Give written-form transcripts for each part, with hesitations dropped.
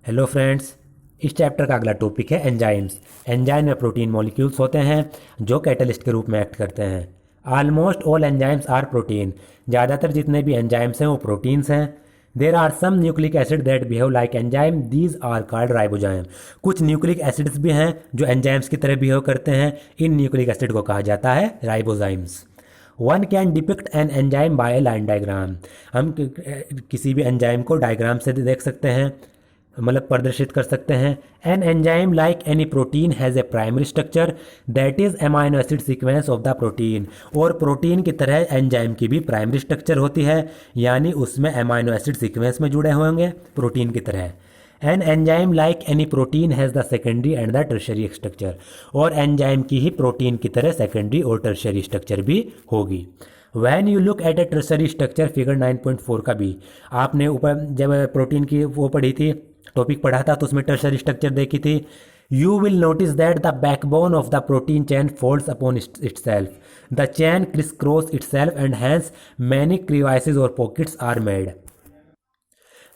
Hello friends, इस chapter का अगला टॉपिक है एंजाइम्स। एंजाइम में प्रोटीन मॉलिक्यूल्स होते हैं जो कैटलिस्ट के रूप में एक्ट करते हैं। Almost all enzymes are protein. ज़्यादातर जितने भी एंजाइम्स हैं वो प्रोटीन्स हैं। There are some nucleic acid that behave like enzyme, these are called ribozyme. कुछ न्यूक्लिक एसिड्स भी हैं जो एंजाइम्स की तरह बिहेव करते हैं। इन न्यूक्लिक एसिड को कहा जाता है ribozymes. One can depict an enzyme by line diagram. हम किसी भी एंजाइम को डायग्राम से देख सकते हैं, मतलब प्रदर्शित कर सकते हैं। An enzyme like any protein has a primary structure that is amino acid sequence of the protein. और प्रोटीन की तरह एंजाइम की भी प्राइमरी स्ट्रक्चर होती है, यानी उसमें अमाइनो एसिड सीक्वेंस में जुड़े होंगे प्रोटीन की तरह। An enzyme like any protein has the secondary and the tertiary structure. और एंजाइम की ही प्रोटीन की तरह सेकेंडरी और टर्शरी स्ट्रक्चर भी होगी। When you look at A tertiary structure figure 9.4 का भी आपने ऊपर जब प्रोटीन की वो पढ़ी थी, टॉपिक पढ़ा था, तो उसमें टर्शरी स्ट्रक्चर देखी थी। You will notice that the backbone of the protein chain folds upon itself. The chain crisscross itself and hence many crevices और पॉकेट्स आर मेड।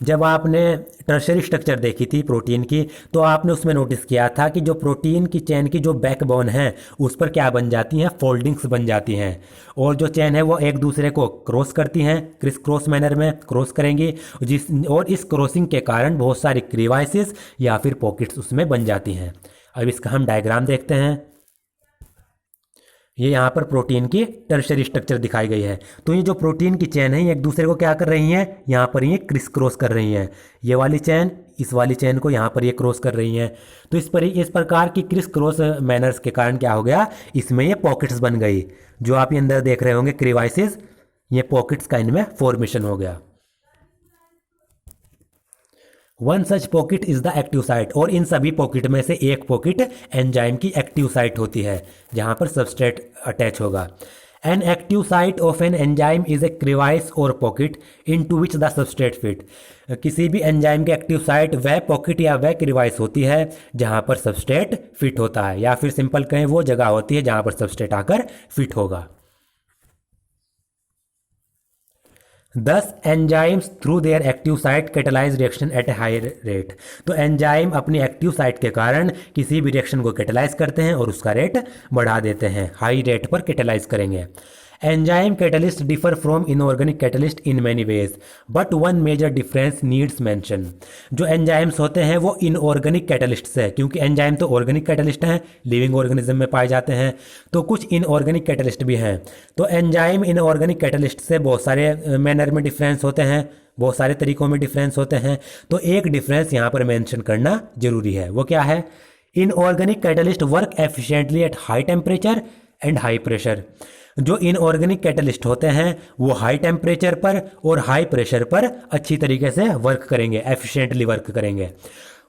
जब आपने टर्शरी स्ट्रक्चर देखी थी प्रोटीन की, तो आपने उसमें नोटिस किया था कि जो प्रोटीन की चेन की जो बैकबोन है उस पर क्या बन जाती हैं, फोल्डिंग्स बन जाती हैं। और जो चेन है वो एक दूसरे को क्रॉस करती हैं, क्रिस क्रॉस मैनर में क्रॉस करेंगी, और इस क्रॉसिंग के कारण बहुत सारी क्रीवाइसेस या फिर पॉकेट्स उसमें बन जाती हैं। अब इसका हम डायग्राम देखते हैं। ये यहाँ पर प्रोटीन की टर्शरी स्ट्रक्चर दिखाई गई है। तो ये जो प्रोटीन की चेन है ये एक दूसरे को क्या कर रही हैं, यहाँ पर ये क्रिस क्रॉस कर रही हैं। ये वाली चेन इस वाली चेन को यहाँ पर ये क्रॉस कर रही हैं। तो इस प्रकार की क्रिस क्रॉस मैनर्स के कारण क्या हो गया, इसमें ये पॉकेट्स बन गई। जो आप ये अंदर देख रहे होंगे क्रीवाइसिस, ये पॉकेट्स का इनमें फॉर्मेशन हो गया। One such pocket is the active site. और इन सभी पॉकेट में से एक पॉकेट एंजाइम की एक्टिव साइट होती है, जहां पर सबस्ट्रेट अटैच होगा। An active site of an enzyme is a crevice और pocket into which the substrate fit. किसी भी एंजाइम की एक्टिव साइट वह पॉकेट या वह क्रीवाइस होती है जहां पर सबस्ट्रेट फिट होता है, या फिर सिंपल कहें वो जगह होती है जहां पर सबस्ट्रेट आकर फिट होगा। दस enzymes through their active site catalyse reaction at A high rate. तो एंजाइम अपनी एक्टिव साइट के कारण किसी भी रिएक्शन को कैटेलाइज करते हैं और उसका रेट बढ़ा देते हैं, हाई रेट पर कैटेलाइज करेंगे। Enzyme catalyst differ from inorganic catalyst in many ways, but one major difference needs mention. जो एंजाइम्स होते हैं वो इनऑर्गेनिक कैटलिस्ट है, क्योंकि एंजाइम तो ऑर्गेनिक कैटलिस्ट हैं, लिविंग ऑर्गेनिज्म में पाए जाते हैं। तो कुछ इनऑर्गेनिक कैटलिस्ट भी हैं। तो एंजाइम इनऑर्गेनिक कैटलिस्ट से बहुत सारे मैनर में डिफरेंस होते हैं, बहुत सारे तरीकों में डिफरेंस होते हैं। तो एक डिफरेंस यहाँ पर मेंशन करना जरूरी है, वो क्या है? Inorganic catalyst work efficiently at high temperature and high pressure. जो इनऑर्गेनिक कैटलिस्ट होते हैं वो हाई टेम्परेचर पर और हाई प्रेशर पर अच्छी तरीके से वर्क करेंगे, एफिशिएंटली वर्क करेंगे।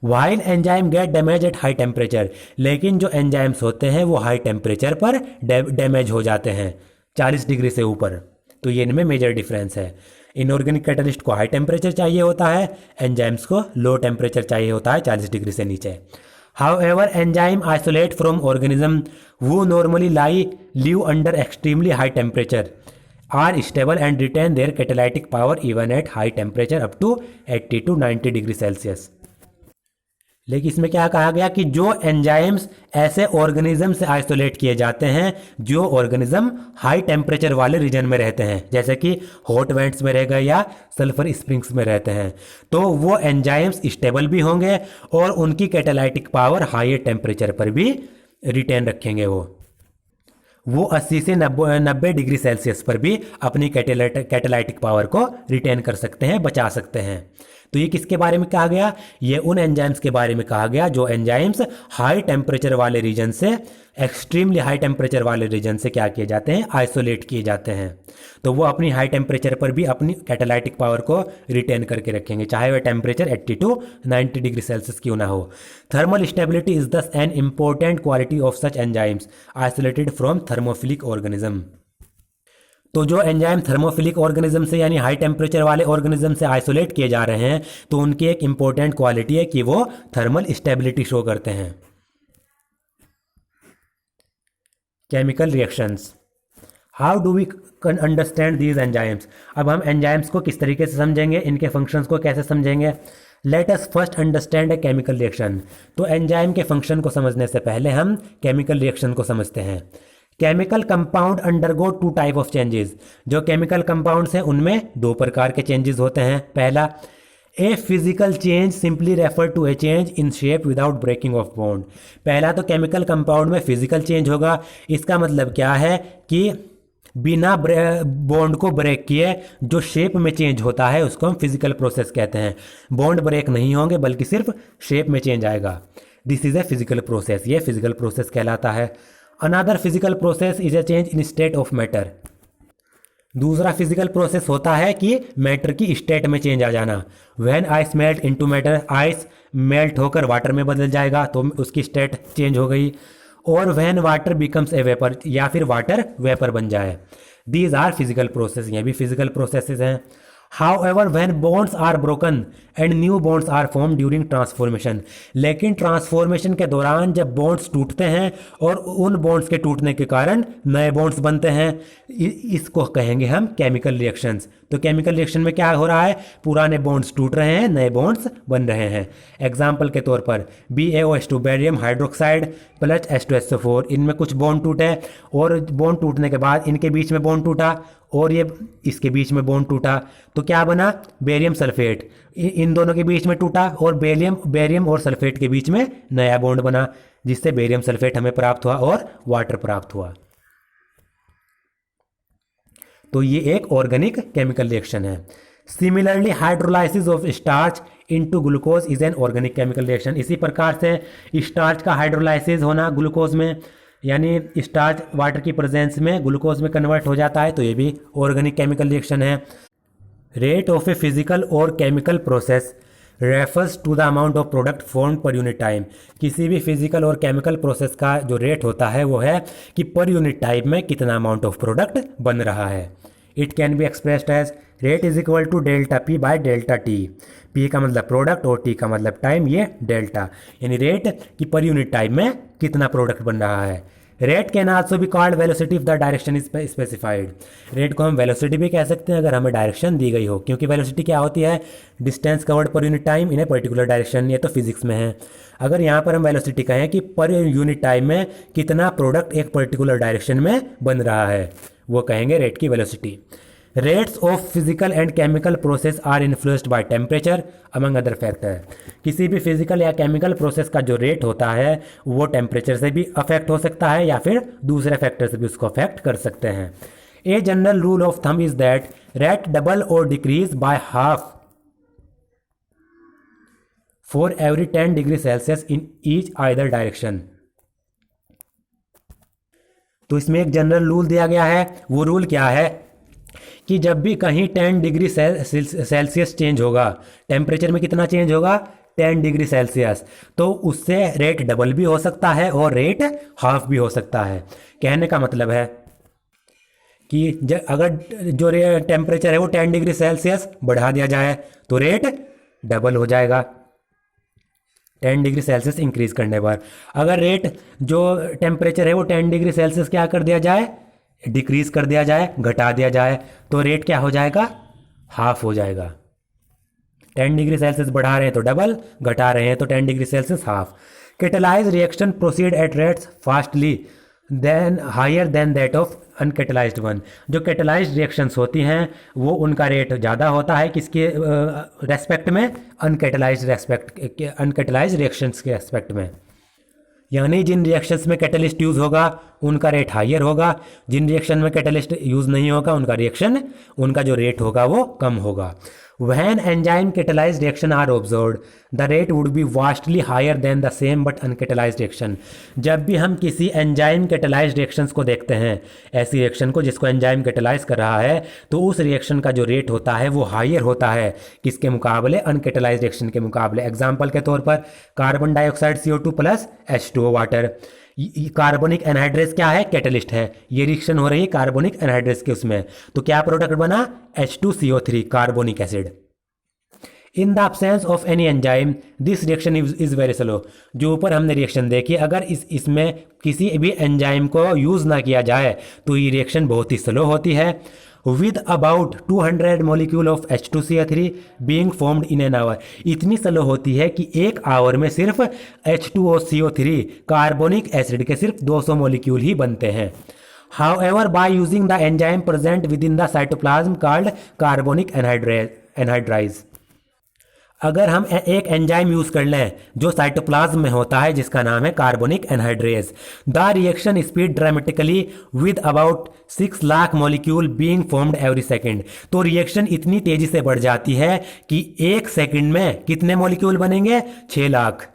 While enzyme gate damage at high temperature. लेकिन जो एंजाइम्स होते हैं वो हाई टेम्परेचर पर डैमेज हो जाते हैं 40 डिग्री से ऊपर। तो ये इनमें मेजर डिफरेंस है। इनऑर्गेनिक कैटलिस्ट को हाई टेम्परेचर चाहिए होता है, एंजाइम्स को लो टेम्परेचर चाहिए होता है 40 डिग्री से नीचे। However, enzyme isolate from organism who normally live under extremely high temperature are stable and retain their catalytic power even at high temperature up to 80 to 90 degree Celsius. लेकिन इसमें क्या कहा गया कि जो एंजाइम्स ऐसे ऑर्गेनिज्म से आइसोलेट किए जाते हैं जो ऑर्गेनिज्म हाई टेम्परेचर वाले रीजन में रहते हैं, जैसे कि हॉट वेंट्स में रह गए या सल्फर स्प्रिंग्स में रहते हैं, तो वो एंजाइम्स स्टेबल भी होंगे और उनकी कैटालाइटिक पावर हाई टेम्परेचर पर भी रिटेन रखेंगे। वो 80 से 90 डिग्री सेल्सियस पर भी अपनी कैटालाइटिक पावर को रिटेन कर सकते हैं, बचा सकते हैं। तो ये किसके बारे में कहा गया? ये उन एंजाइम्स के बारे में कहा गया जो एंजाइम्स हाई टेम्परेचर वाले रीजन से, एक्सट्रीमली हाई टेम्परेचर वाले रीजन से क्या किए जाते हैं, आइसोलेट किए जाते हैं। तो वो अपनी हाई टेम्परेचर पर भी अपनी कैटालाइटिक पावर को रिटेन करके रखेंगे, चाहे वह टेम्परेचर 80 टू 90 डिग्री सेल्सियस क्यों ना हो। थर्मल स्टेबिलिटी इज दस an important quality of such enzymes isolated from thermophilic organism. तो जो एंजाइम थर्मोफिलिक ऑर्गेनिज्म से यानी हाई टेम्परेचर वाले ऑर्गेनिज्म से आइसोलेट किए जा रहे हैं, तो उनकी एक इंपॉर्टेंट क्वालिटी है कि वो थर्मल स्टेबिलिटी शो करते हैं। Chemical reactions, how do we understand these enzymes. अब हम एंजाइम्स को किस तरीके से समझेंगे, इनके फंक्शंस को कैसे समझेंगे? Let us first understand a chemical reaction. तो एंजाइम के फंक्शन को समझने से पहले हम केमिकल रिएक्शन को समझते हैं। Chemical compound undergo two type of changes. जो केमिकल कंपाउंड्स हैं उनमें दो प्रकार के चेंजेस होते हैं। पहला, a physical change simply refer to a change in shape without breaking of bond. पहला तो केमिकल कंपाउंड में फिजिकल चेंज होगा। इसका मतलब क्या है कि बिना बॉन्ड को ब्रेक किए जो शेप में चेंज होता है उसको हम फिजिकल प्रोसेस कहते हैं। बॉन्ड ब्रेक नहीं होंगे बल्कि सिर्फ शेप में चेंज आएगा। This is a physical process, ये फिजिकल प्रोसेस कहलाता है। Another physical process is a change in state of matter. दूसरा फिजिकल प्रोसेस होता है कि मैटर की स्टेट में चेंज आ जाना। When ice melt into matter, ice melt होकर वाटर में बदल जाएगा तो उसकी स्टेट चेंज हो गई। और when water becomes a vapour, या फिर वाटर वेपर बन जाए। दीज आर फिजिकल प्रोसेस, ये भी फिजिकल प्रोसेसेस हैं। However, when bonds are broken and new bonds are formed during transformation, लेकिन ट्रांसफॉर्मेशन के दौरान जब बॉन्ड्स टूटते हैं और उन बॉन्ड्स के टूटने के कारण नए बॉन्ड्स बनते हैं, इसको कहेंगे हम केमिकल रिएक्शंस। तो केमिकल रिएक्शन में क्या हो रहा है, पुराने बॉन्ड्स टूट रहे हैं, नए बॉन्ड्स बन रहे हैं। एग्जाम्पल के तौर पर BaO2 barium hydroxide plus H2SO4, इनमें कुछ बॉन्ड टूटे और बॉन्ड टूटने के बाद इनके बीच में बॉन्ड टूटा और ये इसके बीच में बॉन्ड टूटा तो क्या बना, बेरियम सल्फेट। इन दोनों के बीच में टूटा और बेरियम और सल्फेट के बीच में नया बॉन्ड बना, जिससे बेरियम सल्फेट हमें प्राप्त हुआ और वाटर प्राप्त हुआ। तो ये एक ऑर्गेनिक केमिकल रिएक्शन है। Similarly hydrolysis of starch into glucose is an organic chemical reaction. इसी प्रकार से स्टार्च का हाइड्रोलाइसिस होना ग्लूकोज में, यानी स्टार्च वाटर की प्रेजेंस में ग्लूकोज में कन्वर्ट हो जाता है, तो ये भी ऑर्गेनिक केमिकल रिएक्शन है। रेट ऑफ ए फिजिकल और chemical process refers to the amount of product form per unit time. किसी भी फिजिकल और केमिकल प्रोसेस का जो रेट होता है वो है कि पर यूनिट टाइम में कितना अमाउंट ऑफ प्रोडक्ट बन रहा है। It can be expressed as rate is equal to delta P by delta T. P का मतलब प्रोडक्ट और टी का मतलब टाइम, ये डेल्टा, यानी रेट कि पर यूनिट टाइम में कितना प्रोडक्ट बन रहा है। Rate can also be called velocity if the direction is specified. Rate को हम वेलोसिटी भी कह सकते हैं अगर हमें डायरेक्शन दी गई हो, क्योंकि वेलोसिटी क्या होती है, डिस्टेंस कवर्ड पर unit time in a particular direction, ये तो फिजिक्स में है। अगर यहाँ पर हम वेलोसिटी कहें कि पर यूनिट टाइम में कितना प्रोडक्ट एक पर्टिकुलर डायरेक्शन में बन रहा है, वो कहेंगे रेट की velocity. Rates of physical and chemical process are influenced by temperature among other factor. किसी भी फिजिकल या केमिकल प्रोसेस का जो रेट होता है वो टेम्परेचर से भी अफेक्ट हो सकता है या फिर दूसरे फैक्टर से भी उसको अफेक्ट कर सकते हैं। A general rule of thumb is that rate double और decrease by half for every 10 degree Celsius in each either direction. तो इसमें एक जनरल रूल दिया गया है। वो रूल क्या है कि जब भी कहीं 10 डिग्री सेल्सियस चेंज होगा, टेम्परेचर में कितना चेंज होगा, 10 डिग्री सेल्सियस, तो उससे रेट डबल भी हो सकता है और रेट हाफ भी हो सकता है। कहने का मतलब है कि अगर जो टेम्परेचर है वो 10 डिग्री सेल्सियस बढ़ा दिया जाए तो रेट डबल हो जाएगा 10 डिग्री सेल्सियस इंक्रीज करने पर। अगर रेट जो टेम्परेचर है वो 10 डिग्री सेल्सियस क्या कर दिया जाए, डिक्रीज कर दिया जाए, घटा दिया जाए, तो रेट क्या हो जाएगा, हाफ हो जाएगा। 10 डिग्री सेल्सियस बढ़ा रहे हैं तो डबल, घटा रहे हैं तो 10 degree Celsius half. Catalysed reaction proceed at rates fastly then higher then that of uncatalysed one. जो कैटेलाइज्ड रिएक्शंस होती हैं वो उनका रेट ज़्यादा होता है किसके रेस्पेक्ट में, अनकैटेलाइज्ड रिएक्शंस के रेस्पेक्ट में। यानी जिन रिएक्शंस में कैटलिस्ट यूज़ होगा उनका रेट हायर होगा, जिन रिएक्शन में कैटलिस्ट यूज़ नहीं होगा उनका जो रेट होगा वो कम होगा। When enzyme catalyzed reaction are observed, the rate would be vastly higher than the same but uncatalyzed reaction। जब भी हम किसी एंजाइम कैटेलाइज्ड रिएक्शंस को देखते हैं, ऐसी रिएक्शन को जिसको एंजाइम कैटेलाइज कर रहा है, तो उस रिएक्शन का जो रेट होता है वो हायर होता है किसके मुकाबले, अनकैटेलाइज्ड रिएक्शन के मुकाबले। एग्जाम्पल के तौर पर carbon dioxide CO2 plus H2O water. Carbonic anhydrase क्या है, कैटलिस्ट है। ये रिएक्शन हो रही है कार्बोनिक एनहाइड्रेस के उसमें, तो क्या प्रोडक्ट बना, H2CO3 carbonic acid. In the absence of any enzyme this reaction is very slow. जो ऊपर हमने रिएक्शन देखी, अगर इसमें किसी भी एंजाइम को यूज़ ना किया जाए तो ये रिएक्शन बहुत ही स्लो होती है। With about 200 molecule of H2CO3 being formed in an hour. इतनी स्लो होती है कि एक आवर में सिर्फ H2CO3 कार्बोनिक एसिड के सिर्फ 200 मॉलिक्यूल ही बनते हैं। However by using the enzyme present within the cytoplasm called carbonic anhydrase. अगर हम एक एंजाइम यूज कर लें जो साइटोप्लाज्म में होता है जिसका नाम है carbonic anhydrase, the reaction speed dramatically with about 6 lakh molecule being formed every second. तो रिएक्शन इतनी तेजी से बढ़ जाती है कि एक सेकंड में कितने मॉलिक्यूल बनेंगे? 6 लाख।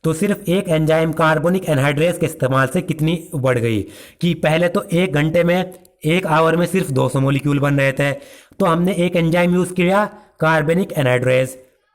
तो सिर्फ एक एंजाइम कार्बोनिक एनहाइड्रेज के इस्तेमाल से कितनी बढ़ गई कि पहले तो एक घंटे में, एक आवर में सिर्फ 200 मॉलिक्यूल बन रहे थे, तो हमने एक एंजाइम यूज किया कार्बोनिक एनहाइड्रेज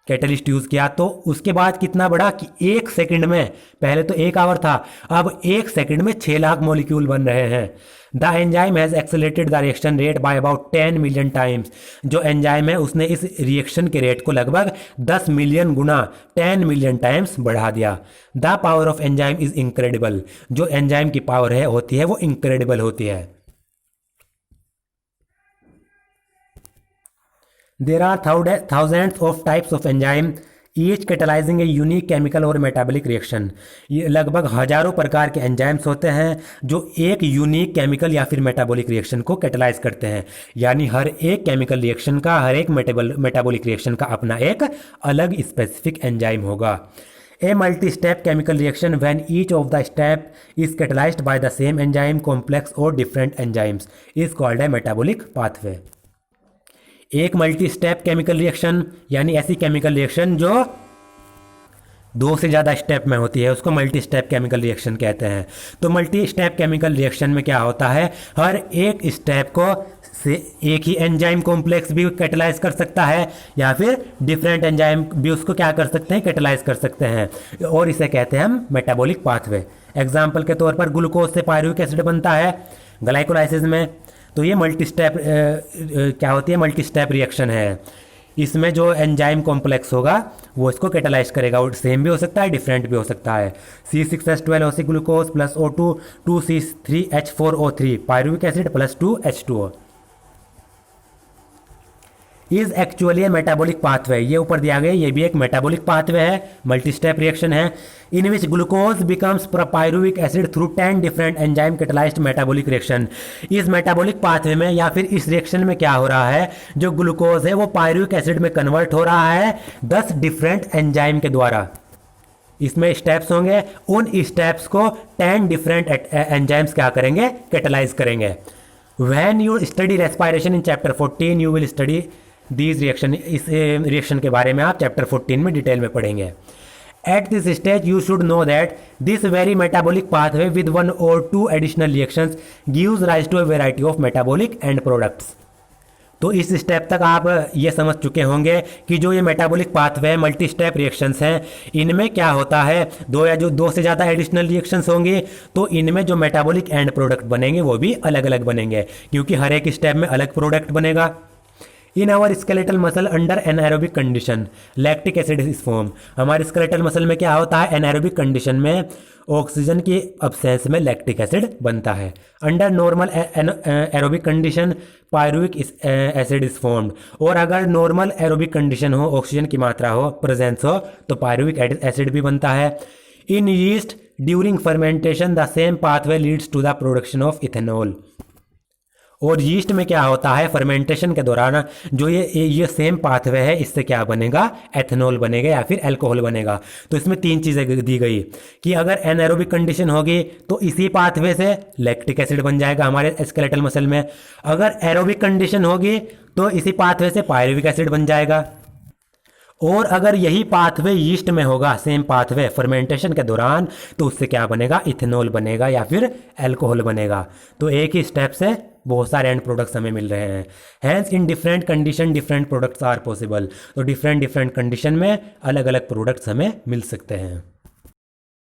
कैटलिस्ट यूज किया, तो उसके बाद कितना बढ़ा कि एक सेकंड में, पहले तो एक आवर था, अब एक सेकंड में 6 लाख मॉलिक्यूल बन रहे हैं। The enzyme has accelerated the reaction rate by about 10 million times. जो एंजाइम है उसने इस रिएक्शन के रेट को लगभग 10 मिलियन गुना 10 मिलियन टाइम्स बढ़ा दिया। The power of enzyme is incredible. जो एंजाइम की पावर है होती है वो इनक्रेडिबल होती है। There are thousands of types of enzyme, each catalyzing a unique chemical or metabolic reaction। ये लगभग हजारों प्रकार के एंजाइम्स होते हैं जो एक यूनिक केमिकल या फिर मेटाबॉलिक रिएक्शन को कैटलाइज करते हैं। यानी हर एक केमिकल रिएक्शन का, हर एक मेटाबॉलिक रिएक्शन का अपना एक अलग स्पेसिफिक एंजाइम होगा। A multi-step chemical reaction when each of the step is catalyzed by the same enzyme complex or different enzymes is called a metabolic pathway। एक मल्टी स्टेप केमिकल रिएक्शन यानी ऐसी chemical reaction जो 2 से ज़्यादा step में होती है उसको मल्टी स्टेप केमिकल रिएक्शन कहते हैं। तो मल्टी स्टेप केमिकल रिएक्शन में क्या होता है, हर एक स्टेप को से एक ही एंजाइम कॉम्प्लेक्स भी कैटलाइज कर सकता है या फिर डिफरेंट एंजाइम भी उसको क्या कर सकते हैं, कैटलाइज कर सकते हैं, और इसे कहते हैं हम मेटाबॉलिक पाथवे। एग्जाम्पल के तौर पर ग्लूकोज से पायरुविक एसिड बनता है ग्लाइकोलाइसिस में, तो ये मल्टी स्टेप क्या होती है, मल्टी स्टेप रिएक्शन है। इसमें जो एंजाइम कॉम्प्लेक्स होगा वो इसको कैटलाइज करेगा, और सेम भी हो सकता है, डिफरेंट भी हो सकता है। C6H12O6 glucose plus O2 2C3H4O3 pyruvic acid plus 2H2O is actually a metabolic pathway. ये ऊपर दिया गया, ये भी एक मेटाबॉलिक पाथवे है, मल्टी स्टेप रिएक्शन है। In which glucose becomes pyruvic acid through 10 different enzyme catalysed metabolic reaction. इस मेटाबॉलिक पाथवे में या फिर इस रिएक्शन में क्या हो रहा है, जो ग्लूकोज है वो पायरुविक एसिड में कन्वर्ट हो रहा है 10 डिफरेंट एंजाइम के द्वारा। इसमें स्टेप्स होंगे, उन स्टेप्स को 10 डिफरेंट एंजाइम्स क्या करेंगे, कैटलाइज करेंगे। When you study respiration in chapter 14 you will study these reaction. इस रिएक्शन के बारे में आप चैप्टर 14 में डिटेल में पढ़ेंगे। At this stage you should know that this very metabolic pathway with 1 or 2 additional reactions gives rise to a variety of metabolic end products. तो इस स्टेप तक आप ये समझ चुके होंगे कि जो ये metabolic pathway multi step reactions हैं, इनमें क्या होता है, 2 से ज़्यादा एडिशनल रिएक्शंस होंगे, तो इनमें जो मेटाबॉलिक एंड प्रोडक्ट बनेंगे वो भी अलग अलग बनेंगे, क्योंकि हर एक स्टेप में अलग प्रोडक्ट बनेगा। In our skeletal muscle under anaerobic condition lactic acid is form. हमारे स्केलेटल मसल में क्या होता है, एनारोबिक कंडीशन में ऑक्सीजन की अब्सेंस में लैक्टिक एसिड बनता है। Under normal aerobic condition pyruvic acid is formed. और अगर नॉर्मल एरोबिक कंडीशन हो, ऑक्सीजन की मात्रा हो, प्रेजेंस हो, तो पायरुविक एसिड भी बनता है। In yeast during fermentation the same pathway leads to the production of ethanol. और यीस्ट में क्या होता है, फर्मेंटेशन के दौरान जो ये सेम पाथवे है, इससे क्या बनेगा, एथेनॉल बनेगा या फिर अल्कोहल बनेगा। तो इसमें 3 चीज़ें दी गई कि अगर एनारोबिक कंडीशन होगी तो इसी पाथवे से लैक्टिक एसिड बन जाएगा हमारे स्केलेटल मसल में। अगर एरोबिक कंडीशन होगी तो इसी पाथवे से पायरुविक एसिड बन जाएगा। और अगर यही पाथवे यीस्ट में होगा, सेम पाथवे फर्मेंटेशन के दौरान, तो उससे क्या बनेगा, इथेनॉल बनेगा या फिर अल्कोहल बनेगा। तो एक ही स्टेप से बहुत सारे एंड प्रोडक्ट्स हमें मिल रहे हैं। Hence in different condition different products are possible. तो डिफरेंट कंडीशन में अलग अलग प्रोडक्ट्स हमें मिल सकते हैं।